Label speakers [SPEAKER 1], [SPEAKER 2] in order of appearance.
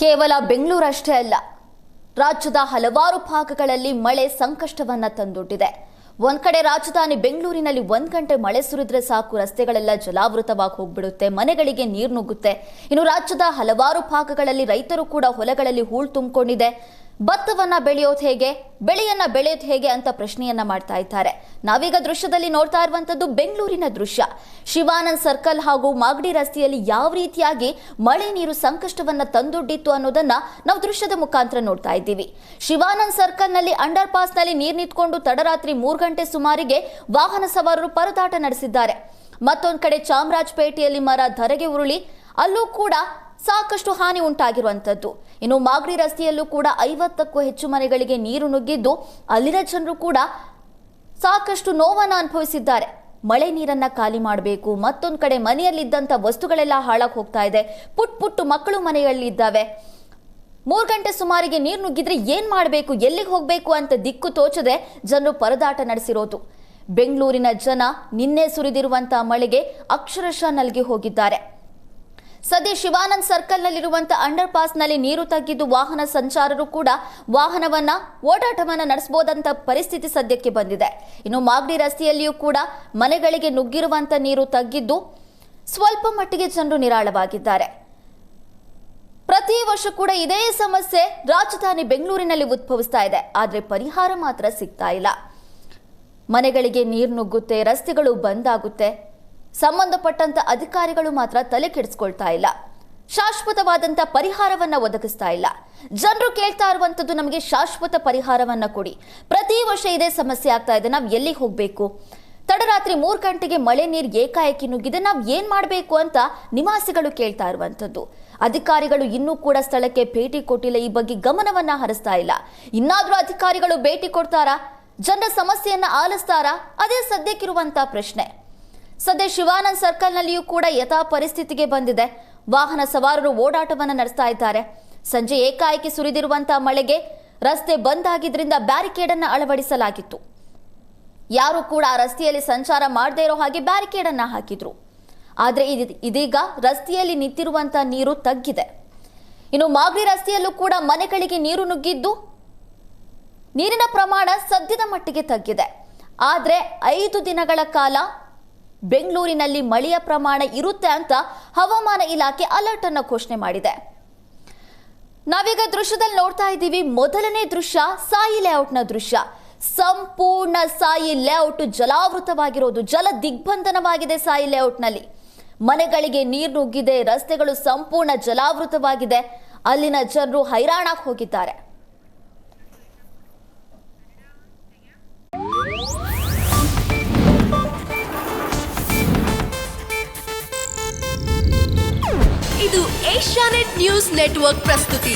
[SPEAKER 1] ಕೇವಲ ಬೆಂಗಳೂರಷ್ಟೇ ಅಲ್ಲ, ರಾಜ್ಯದ ಹಲವಾರು ಭಾಗಗಳಲ್ಲಿ ಮಳೆ ಸಂಕಷ್ಟವನ್ನ ತಂದೊಡ್ಡಿದೆ. ಒಂದ್ ಕಡೆ ರಾಜಧಾನಿ ಬೆಂಗಳೂರಿನಲ್ಲಿ 1 ಗಂಟೆ ಮಳೆ ಸುರಿದ್ರೆ ಸಾಕು, ರಸ್ತೆಗಳೆಲ್ಲ ಜಲಾವೃತವಾಗಿ ಹೋಗ್ಬಿಡುತ್ತೆ, ಮನೆಗಳಿಗೆ ನೀರು ನುಗ್ಗುತ್ತೆ. ಇನ್ನು ರಾಜ್ಯದ ಹಲವಾರು ಭಾಗಗಳಲ್ಲಿ ರೈತರು ಕೂಡ ಹೊಲಗಳಲ್ಲಿ ಹೂಳು ತುಂಬಿಕೊಂಡಿದೆ. ಭತ್ತವನ್ನ ಬೆಳೆಯೋದು ಹೇಗೆ, ಬೆಳೆಯನ್ನ ಬೆಳೆಯೋದು ಹೇಗೆ ಅಂತ ಪ್ರಶ್ನೆಯನ್ನ ಮಾಡ್ತಾ ಇದ್ದಾರೆ. ನಾವೀಗ ದೃಶ್ಯದಲ್ಲಿ ನೋಡ್ತಾ ಇರುವಂತದ್ದು ಬೆಂಗಳೂರಿನ ದೃಶ್ಯ. ಶಿವಾನಂದ್ ಸರ್ಕಲ್ ಹಾಗೂ ಮಾಗಡಿ ರಸ್ತೆಯಲ್ಲಿ ಯಾವ ರೀತಿಯಾಗಿ ಮಳೆ ನೀರು ಸಂಕಷ್ಟವನ್ನ ತಂದೊಡ್ಡಿತ್ತು ಅನ್ನೋದನ್ನ ನಾವು ದೃಶ್ಯದ ಮುಖಾಂತರ ನೋಡ್ತಾ ಇದ್ದೀವಿ. ಶಿವಾನಂದ್ ಸರ್ಕಲ್ ನಲ್ಲಿ ಅಂಡರ್ ಪಾಸ್ ನಲ್ಲಿ ನೀರು ನಿಂತ್ಕೊಂಡು ತಡರಾತ್ರಿ 3 ಗಂಟೆ ಸುಮಾರಿಗೆ ವಾಹನ ಸವಾರರು ಪರದಾಟ ನಡೆಸಿದ್ದಾರೆ. ಮತ್ತೊಂದು ಕಡೆ ಚಾಮರಾಜಪೇಟೆಯಲ್ಲಿ ಮರ ಧರೆಗೆ ಉರುಳಿ ಅಲ್ಲೂ ಕೂಡ ಸಾಕಷ್ಟು ಹಾನಿ ಉಂಟಾಗಿರುವಂತದ್ದು. ಇನ್ನು ಮಾಗಡಿ ರಸ್ತೆಯಲ್ಲೂ ಕೂಡ 50ಕ್ಕೂ ಹೆಚ್ಚು ಮನೆಗಳಿಗೆ ನೀರು ನುಗ್ಗಿದ್ದು ಅಲ್ಲಿನ ಜನರು ಕೂಡ ಸಾಕಷ್ಟು ನೋವನ್ನು ಅನುಭವಿಸಿದ್ದಾರೆ. ಮಳೆ ನೀರನ್ನ ಖಾಲಿ ಮಾಡಬೇಕು, ಮತ್ತೊಂದು ಕಡೆ ಮನೆಯಲ್ಲಿದ್ದಂತ ವಸ್ತುಗಳೆಲ್ಲ ಹಾಳಾಗಿ ಹೋಗ್ತಾ ಇದೆ. ಪುಟ್ಟು ಮಕ್ಕಳು ಮನೆಯಲ್ಲಿ ಇದ್ದಾವೆ. 3 ಗಂಟೆ ಸುಮಾರಿಗೆ ನೀರು ನುಗ್ಗಿದ್ರೆ ಏನ್ ಮಾಡಬೇಕು, ಎಲ್ಲಿಗೆ ಹೋಗ್ಬೇಕು ಅಂತ ದಿಕ್ಕು ತೋಚದೆ ಜನರು ಪರದಾಟ ನಡೆಸಿರೋದು. ಬೆಂಗಳೂರಿನ ಜನ ನಿನ್ನೆ ಸುರಿದಿರುವಂತಹ ಮಳೆಗೆ ಅಕ್ಷರಶಃ ನಲಗಿ ಹೋಗಿದ್ದಾರೆ. ಸದ್ಯ ಶಿವಾನಂದ್ ಸರ್ಕಲ್ ನಲ್ಲಿರುವಂತಹ ಅಂಡರ್ ಪಾಸ್ ನಲ್ಲಿ ನೀರು ತಗ್ಗಿದ್ದು ವಾಹನ ಸಂಚಾರರು ಕೂಡ ಓಡಾಟವನ್ನ ನಡೆಸಬಹುದಂತ ಪರಿಸ್ಥಿತಿ ಸದ್ಯಕ್ಕೆ ಬಂದಿದೆ. ಇನ್ನು ಮಾಗಡಿ ರಸ್ತೆಯಲ್ಲಿಯೂ ಕೂಡ ಮನೆಗಳಿಗೆ ನುಗ್ಗಿರುವಂತ ನೀರು ತಗ್ಗಿದ್ದು ಸ್ವಲ್ಪ ಮಟ್ಟಿಗೆ ಜನರು ನಿರಾಳವಾಗಿದ್ದಾರೆ. ಪ್ರತಿ ವರ್ಷ ಕೂಡ ಇದೇ ಸಮಸ್ಯೆ ರಾಜಧಾನಿ ಬೆಂಗಳೂರಿನಲ್ಲಿ ಉದ್ಭವಿಸ್ತಾ ಇದೆ. ಆದ್ರೆ ಪರಿಹಾರ ಮಾತ್ರ ಸಿಗ್ತಾ ಇಲ್ಲ. ಮನೆಗಳಿಗೆ ನೀರು ನುಗ್ಗುತ್ತೆ, ರಸ್ತೆಗಳು ಬಂದ್ ಆಗುತ್ತೆ. ಸಂಬಂಧಪಟ್ಟಂತ ಅಧಿಕಾರಿಗಳು ಮಾತ್ರ ತಲೆ ಕೆಡಿಸ್ಕೊಳ್ತಾ ಇಲ್ಲ. ಶಾಶ್ವತವಾದಂತ ಪರಿಹಾರವನ್ನ ಒದಗಿಸ್ತಾ ಇಲ್ಲ. ಜನರು ಕೇಳ್ತಾ ಇರುವಂತದ್ದು, ನಮಗೆ ಶಾಶ್ವತ ಪರಿಹಾರವನ್ನ ಕೊಡಿ. ಪ್ರತಿ ವರ್ಷ ಇದೇ ಸಮಸ್ಯೆ ಆಗ್ತಾ ಇದೆ, ನಾವ್ ಎಲ್ಲಿಗೆ ಹೋಗ್ಬೇಕು? ತಡರಾತ್ರಿ 3 ಗಂಟೆಗೆ ಮಳೆ ನೀರು ಏಕಾಏಕಿ ನುಗ್ಗಿದೆ, ನಾವ್ ಏನ್ ಮಾಡ್ಬೇಕು ಅಂತ ನಿವಾಸಿಗಳು ಕೇಳ್ತಾ ಇರುವಂತದ್ದು. ಅಧಿಕಾರಿಗಳು ಇನ್ನೂ ಕೂಡ ಸ್ಥಳಕ್ಕೆ ಭೇಟಿ ಕೊಟ್ಟಿಲ್ಲ. ಈ ಬಗ್ಗೆ ಗಮನವನ್ನ ಹರಿಸ್ತಾ ಇಲ್ಲ. ಇನ್ನಾದ್ರೂ ಅಧಿಕಾರಿಗಳು ಭೇಟಿ ಕೊಡ್ತಾರಾ? ಜನರ ಸಮಸ್ಯೆಯನ್ನ ಆಲಿಸ್ತಾರಾ? ಅದೇ ಸದ್ಯಕ್ಕಿರುವಂತ ಪ್ರಶ್ನೆ. ಸದ್ಯ ಶಿವಾನಂದ್ ಸರ್ಕಲ್ ನಲ್ಲಿಯೂ ಕೂಡ ಯಥಾ ಪರಿಸ್ಥಿತಿಗೆ ಬಂದಿದೆ. ವಾಹನ ಸವಾರರು ಓಡಾಟವನ್ನು ನಡೆಸ್ತಾ ಇದ್ದಾರೆ. ಸಂಜೆ ಏಕಾಏಕಿ ಸುರಿದಿರುವಂತಹ ಮಳೆಗೆ ರಸ್ತೆ ಬಂದ್ ಆಗಿದ್ರಿಂದ ಬ್ಯಾರಿಕೇಡ್ ಅನ್ನು ಅಳವಡಿಸಲಾಗಿತ್ತು. ಯಾರು ಕೂಡ ಆ ರಸ್ತೆಯಲ್ಲಿ ಸಂಚಾರ ಮಾಡದೇ ಇರೋ ಹಾಗೆ ಬ್ಯಾರಿಕೇಡ್ ಅನ್ನ ಹಾಕಿದ್ರು. ಆದ್ರೆ ಇದೀಗ ರಸ್ತೆಯಲ್ಲಿ ನಿಂತಿರುವಂತಹ ನೀರು ತಗ್ಗಿದೆ. ಇನ್ನು ಮಾಗಡಿ ರಸ್ತೆಯಲ್ಲೂ ಕೂಡ ಮನೆಗಳಿಗೆ ನೀರು ನುಗ್ಗಿದ್ದು ನೀರಿನ ಪ್ರಮಾಣ ಸದ್ಯದ ಮಟ್ಟಿಗೆ ತಗ್ಗಿದೆ. ಆದ್ರೆ 5 ದಿನಗಳ ಕಾಲ ಬೆಂಗಳೂರಿನಲ್ಲಿ ಮಳೆಯ ಪ್ರಮಾಣ ಇರುತ್ತೆ ಅಂತ ಹವಾಮಾನ ಇಲಾಖೆ ಅಲರ್ಟ್ ಅನ್ನು ಘೋಷಣೆ ಮಾಡಿದೆ. ನಾವೀಗ ದೃಶ್ಯದಲ್ಲಿ ನೋಡ್ತಾ ಇದ್ದೀವಿ. ಮೊದಲನೇ ದೃಶ್ಯ ಸಾಯಿ ಲೇಔಟ್ನ ದೃಶ್ಯ. ಸಂಪೂರ್ಣ ಸಾಯಿ ಲೇಔಟ್ ಜಲಾವೃತವಾಗಿರೋದು, ಜಲ ದಿಗ್ಬಂಧನವಾಗಿದೆ. ಸಾಯಿ ಲೇಔಟ್ನಲ್ಲಿ ಮನೆಗಳಿಗೆ ನೀರು ನುಗ್ಗಿದೆ, ರಸ್ತೆಗಳು ಸಂಪೂರ್ಣ ಜಲಾವೃತವಾಗಿದೆ. ಅಲ್ಲಿನ ಜನರು ಹೈರಾಣಾಗಿ ಹೋಗಿದ್ದಾರೆ.
[SPEAKER 2] ಇದು ಏಷ್ಯಾನೆಟ್ ನ್ಯೂಸ್ ನೆಟ್ವರ್ಕ್ ಪ್ರಸ್ತುತಿ.